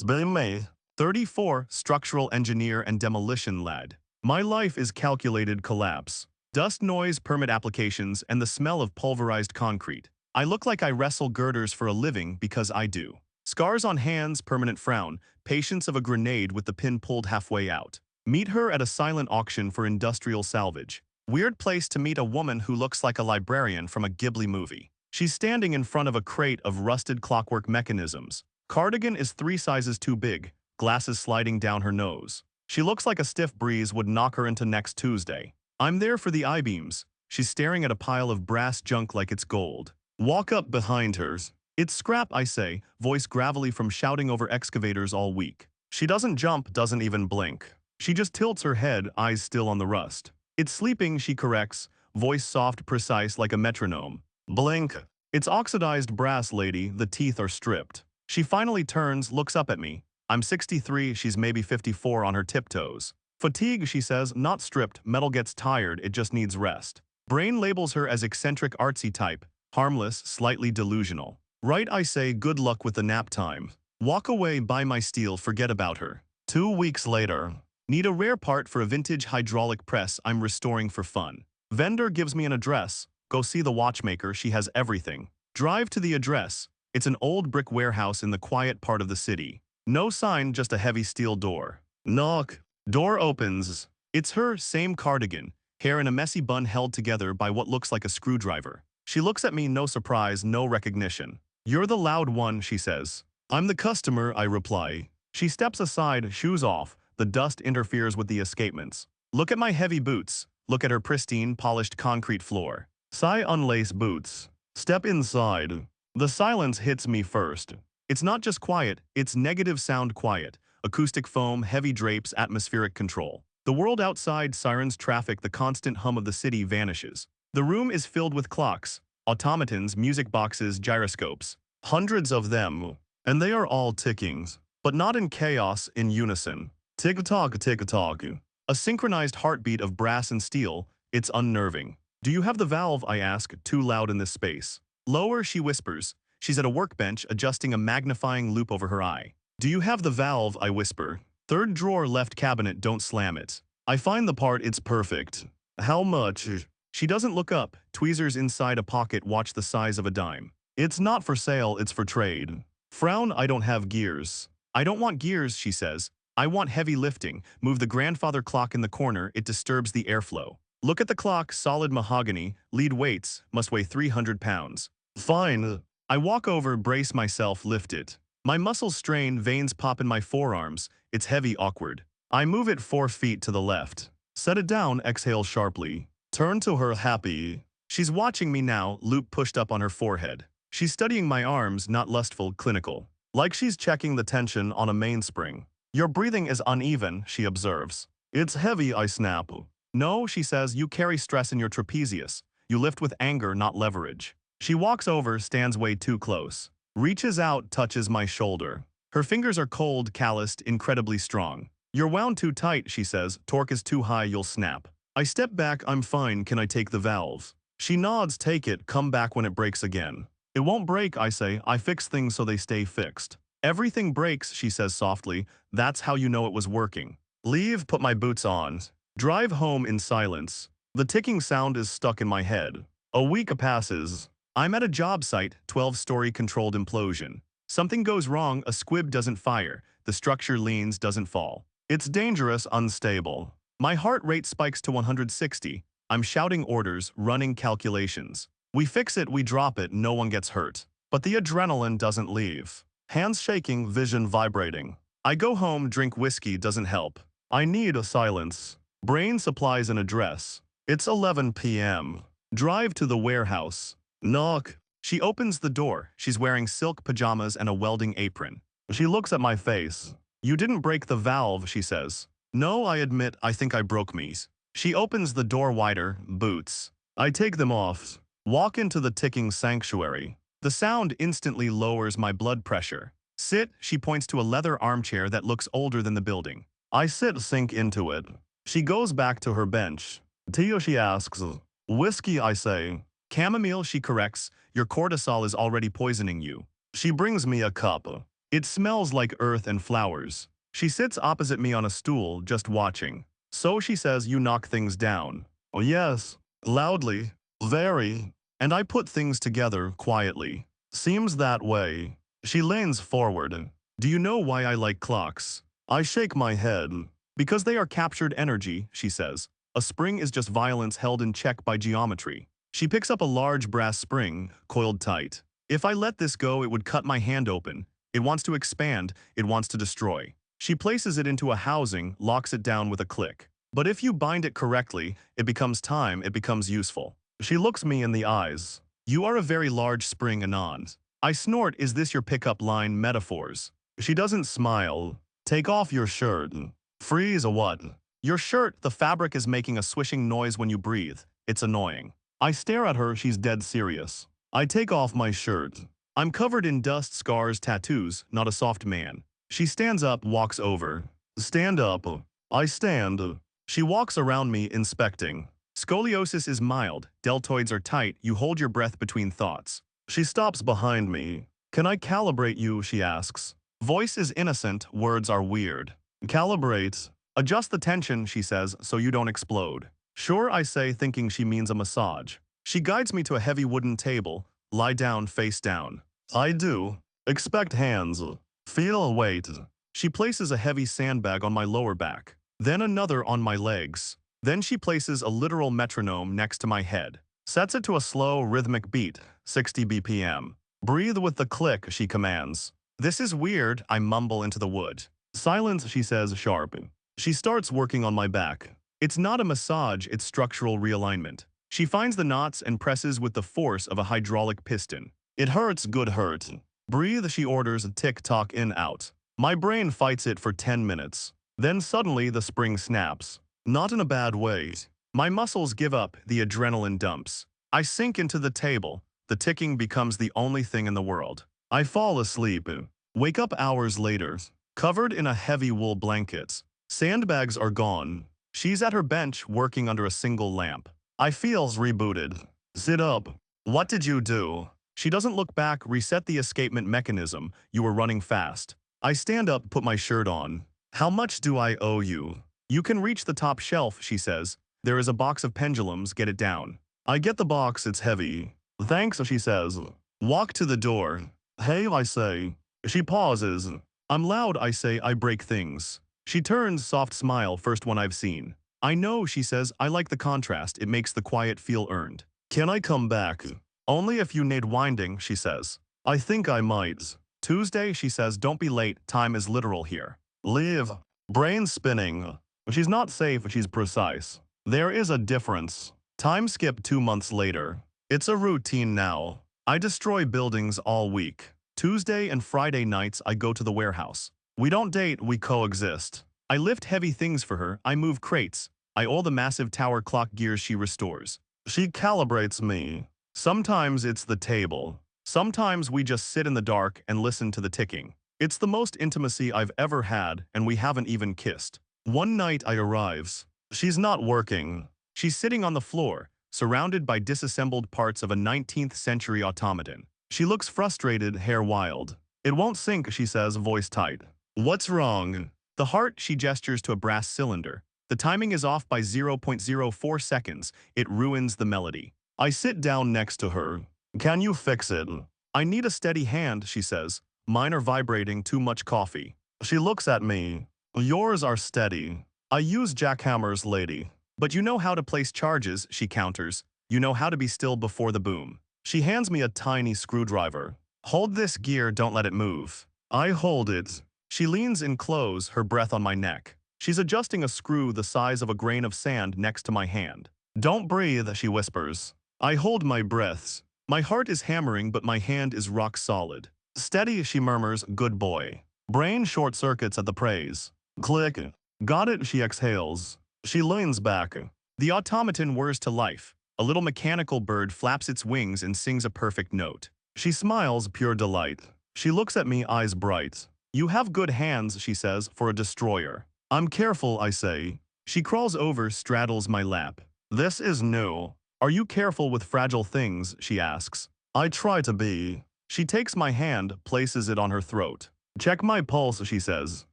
May 34, structural engineer and demolition lad. My life is calculated collapse. Dust, noise, permit applications, and the smell of pulverized concrete. I look like I wrestle girders for a living because I do. Scars on hands, permanent frown, patience of a grenade with the pin pulled halfway out. Meet her at a silent auction for industrial salvage. Weird place to meet a woman who looks like a librarian from a Ghibli movie. She's standing in front of a crate of rusted clockwork mechanisms. Cardigan is 3 sizes too big, glasses sliding down her nose. She looks like a stiff breeze would knock her into next Tuesday. I'm there for the I-beams. She's staring at a pile of brass junk like it's gold. Walk up behind hers. It's scrap, I say, voice gravelly from shouting over excavators all week. She doesn't jump, doesn't even blink. She just tilts her head, eyes still on the rust. It's sleeping, she corrects, voice soft, precise like a metronome. Blink. It's oxidized brass, lady, the teeth are stripped. She finally turns, looks up at me. I'm 63, she's maybe 54 on her tiptoes. Fatigue, she says, not stripped, metal gets tired, it just needs rest. Brain labels her as eccentric artsy type, harmless, slightly delusional. Right, I say, good luck with the nap time. Walk away, buy my steel, forget about her. 2 weeks later. Need a rare part for a vintage hydraulic press I'm restoring for fun. Vendor gives me an address. Go see the watchmaker, she has everything. Drive to the address. It's an old brick warehouse in the quiet part of the city. No sign, just a heavy steel door. Knock. Door opens. It's her, same cardigan, hair in a messy bun held together by what looks like a screwdriver. She looks at me, no surprise, no recognition. You're the loud one, she says. I'm the customer, I reply. She steps aside, shoes off. The dust interferes with the escapements. Look at my heavy boots. Look at her pristine, polished concrete floor. Sigh, unlace boots. Step inside. The silence hits me first. It's not just quiet, it's negative sound quiet. Acoustic foam, heavy drapes, atmospheric control. The world outside, sirens, traffic, the constant hum of the city vanishes. The room is filled with clocks, automatons, music boxes, gyroscopes. Hundreds of them. And they are all ticking. But not in chaos, in unison. Tick-tock, tick-tock. A synchronized heartbeat of brass and steel. It's unnerving. Do you have the valve, I ask, too loud in this space. Lower, she whispers. She's at a workbench, adjusting a magnifying loupe over her eye. Do you have the valve, I whisper. 3rd drawer left cabinet, don't slam it. I find the part, it's perfect. How much? She doesn't look up. Tweezers inside a pocket watch the size of a dime. It's not for sale, it's for trade. Frown, I don't have gears. I don't want gears, she says. I want heavy lifting. Move the grandfather clock in the corner, it disturbs the airflow. Look at the clock, solid mahogany, lead weights, must weigh 300 pounds. Fine. I walk over, brace myself, lift it. My muscles strain, veins pop in my forearms. It's heavy, awkward. I move it 4 feet to the left. Set it down, exhale sharply. Turn to her, happy. She's watching me now, loupe pushed up on her forehead. She's studying my arms, not lustful, clinical. Like she's checking the tension on a mainspring. Your breathing is uneven, she observes. It's heavy, I snap. No, she says, you carry stress in your trapezius. You lift with anger, not leverage. She walks over, stands way too close. Reaches out, touches my shoulder. Her fingers are cold, calloused, incredibly strong. You're wound too tight, she says. Torque is too high, you'll snap. I step back, I'm fine, can I take the valve? She nods, take it, come back when it breaks again. It won't break, I say. I fix things so they stay fixed. Everything breaks, she says softly. That's how you know it was working. Leave, put my boots on. Drive home in silence. The ticking sound is stuck in my head. A week passes. I'm at a job site, 12-story controlled implosion. Something goes wrong, a squib doesn't fire. The structure leans, doesn't fall. It's dangerous, unstable. My heart rate spikes to 160. I'm shouting orders, running calculations. We fix it, we drop it, no one gets hurt. But the adrenaline doesn't leave. Hands shaking, vision vibrating. I go home, drink whiskey, doesn't help. I need a silence. Brain supplies an address. It's 11 p.m. Drive to the warehouse. Knock. She opens the door. She's wearing silk pajamas and a welding apron. She looks at my face. You didn't break the valve, she says. No, I admit, I think I broke me. She opens the door wider, boots. I take them off. Walk into the ticking sanctuary. The sound instantly lowers my blood pressure. Sit, she points to a leather armchair that looks older than the building. I sit, sink into it. She goes back to her bench. Tea, she asks. Whiskey, I say. Chamomile, she corrects. Your cortisol is already poisoning you. She brings me a cup. It smells like earth and flowers. She sits opposite me on a stool, just watching. So she says, "You knock things down." Oh yes, loudly, very. And I put things together quietly. Seems that way. She leans forward. "Do you know why I like clocks?" I shake my head. "Because they are captured energy," she says. "A spring is just violence held in check by geometry." She picks up a large brass spring, coiled tight. "If I let this go, it would cut my hand open. It wants to expand, it wants to destroy." She places it into a housing, locks it down with a click. "But if you bind it correctly, it becomes time, it becomes useful." She looks me in the eyes. "You are a very large spring, Anand." I snort, "Is this your pickup line metaphors?" She doesn't smile. "Take off your shirt." "Freeze a what?" "Your shirt, the fabric is making a swishing noise when you breathe. It's annoying." I stare at her, she's dead serious. I take off my shirt. I'm covered in dust, scars, tattoos, not a soft man. She stands up, walks over. "Stand up." I stand. She walks around me, inspecting. "Scoliosis is mild, deltoids are tight, you hold your breath between thoughts." She stops behind me. "Can I calibrate you?" she asks. Voice is innocent, words are weird. "Calibrate." "Adjust the tension," she says, "so you don't explode." "Sure," I say, thinking she means a massage. She guides me to a heavy wooden table. "Lie down, face down." I do. "Expect hands." "Feel weight." She places a heavy sandbag on my lower back, then another on my legs. Then she places a literal metronome next to my head, sets it to a slow, rhythmic beat, 60 BPM. "Breathe with the click," she commands. "This is weird," I mumble into the wood. "Silence," she says, sharp. She starts working on my back. It's not a massage, it's structural realignment. She finds the knots and presses with the force of a hydraulic piston. "It hurts, good hurt." "Breathe," she orders, tick-tock in, out. My brain fights it for 10 minutes. Then suddenly the spring snaps. Not in a bad way. My muscles give up, the adrenaline dumps. I sink into the table. The ticking becomes the only thing in the world. I fall asleep. Wake up hours later, covered in a heavy wool blanket. Sandbags are gone. She's at her bench, working under a single lamp. I feels rebooted. "Sit up." "What did you do?" She doesn't look back. "Reset the escapement mechanism. You were running fast." I stand up, put my shirt on. "How much do I owe you?" "You can reach the top shelf," she says. "There is a box of pendulums, get it down." I get the box, it's heavy. "Thanks," she says. Walk to the door. "Hey," I say. She pauses. "I'm loud," I say, "I break things." She turns, soft smile, first one I've seen. "I know," she says, "I like the contrast, it makes the quiet feel earned." "Can I come back?" "Only if you need winding," she says. "I think I might." "Tuesday," she says, "don't be late, time is literal here." "Leave." Brain spinning. She's not safe, she's precise. There is a difference. Time skip 2 months later. It's a routine now. I destroy buildings all week. Tuesday and Friday nights I go to the warehouse. We don't date, we coexist. I lift heavy things for her, I move crates. I oil the massive tower clock gears she restores. She calibrates me. Sometimes it's the table. Sometimes we just sit in the dark and listen to the ticking. It's the most intimacy I've ever had, and we haven't even kissed. One night I arrives. She's not working. She's sitting on the floor, surrounded by disassembled parts of a 19th century automaton. She looks frustrated, hair wild. "It won't sync," she says, voice tight. "What's wrong?" "The heart," she gestures to a brass cylinder. "The timing is off by 0.04 seconds. It ruins the melody." I sit down next to her. "Can you fix it?" "I need a steady hand," she says. "Mine are vibrating, too much coffee." She looks at me. "Yours are steady." "I use jackhammers, lady." "But you know how to place charges," she counters. "You know how to be still before the boom." She hands me a tiny screwdriver. "Hold this gear, don't let it move." I hold it. She leans in close, her breath on my neck. She's adjusting a screw the size of a grain of sand next to my hand. "Don't breathe," she whispers. I hold my breaths. My heart is hammering, but my hand is rock solid. "Steady," she murmurs, "good boy." Brain short circuits at the praise. Click. "Got it," she exhales. She leans back. The automaton whirs to life. A little mechanical bird flaps its wings and sings a perfect note. She smiles, pure delight. She looks at me, eyes bright. "You have good hands," she says, "for a destroyer." "I'm careful," I say. She crawls over, straddles my lap. "This is new." "Are you careful with fragile things?" she asks. "I try to be." She takes my hand, places it on her throat. Check my pulse, she says.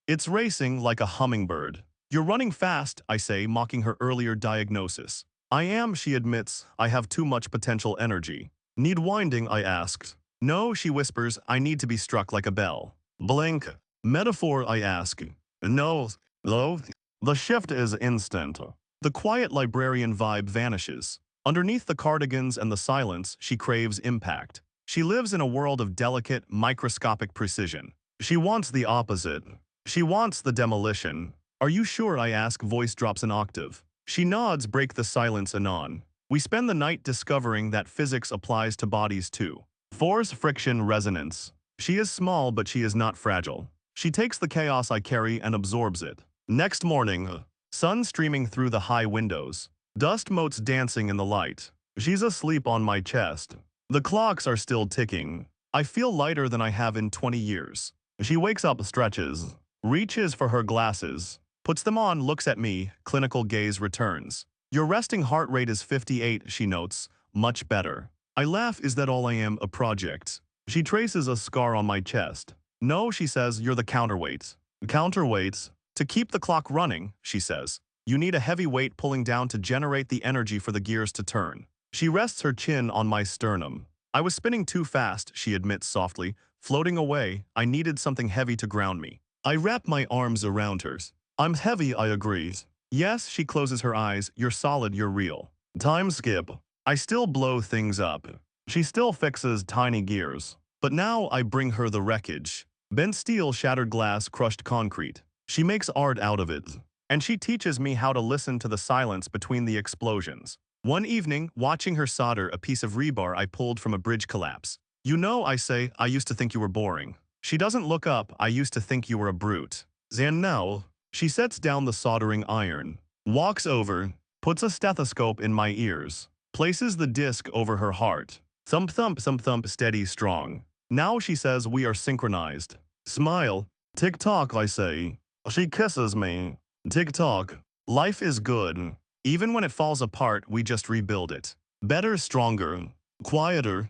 It's racing like a hummingbird. You're running fast, I say, mocking her earlier diagnosis. I am, she admits. I have too much potential energy. Need winding, I asked. No, she whispers, I need to be struck like a bell. Blink. Metaphor, I ask. No. Lo. The shift is instant. The quiet librarian vibe vanishes. Underneath the cardigans and the silence, she craves impact. She lives in a world of delicate, microscopic precision. She wants the opposite. She wants the demolition. Are you sure, I ask, voice drops an octave. She nods, break the silence anon. We spend the night discovering that physics applies to bodies too. Force, friction, resonance. She is small, but she is not fragile. She takes the chaos I carry and absorbs it. Next morning, sun streaming through the high windows. Dust motes dancing in the light. She's asleep on my chest. The clocks are still ticking. I feel lighter than I have in 20 years. She wakes up, stretches, reaches for her glasses, puts them on, looks at me, clinical gaze returns. Your resting heart rate is 58, she notes. Much better. I laugh, is that all I am, a project? She traces a scar on my chest. No, she says, you're the counterweight. Counterweight? To keep the clock running, she says. You need a heavy weight pulling down to generate the energy for the gears to turn. She rests her chin on my sternum. I was spinning too fast, she admits softly. Floating away, I needed something heavy to ground me. I wrap my arms around hers. I'm heavy, I agree. Yes, she closes her eyes. You're solid, you're real. Time skip. I still blow things up. She still fixes tiny gears. But now I bring her the wreckage. Bent steel, shattered glass, crushed concrete. She makes art out of it. And she teaches me how to listen to the silence between the explosions. One evening, watching her solder a piece of rebar I pulled from a bridge collapse. You know, I say, I used to think you were boring. She doesn't look up. I used to think you were a brute. And now, she sets down the soldering iron, walks over, puts a stethoscope in my ears, places the disc over her heart. Thump thump, thump thump, steady, strong. Now she says we are synchronized. Smile. Tick-tock, I say. She kisses me. Tick-tock. Life is good. Even when it falls apart, we just rebuild it. Better, stronger, quieter.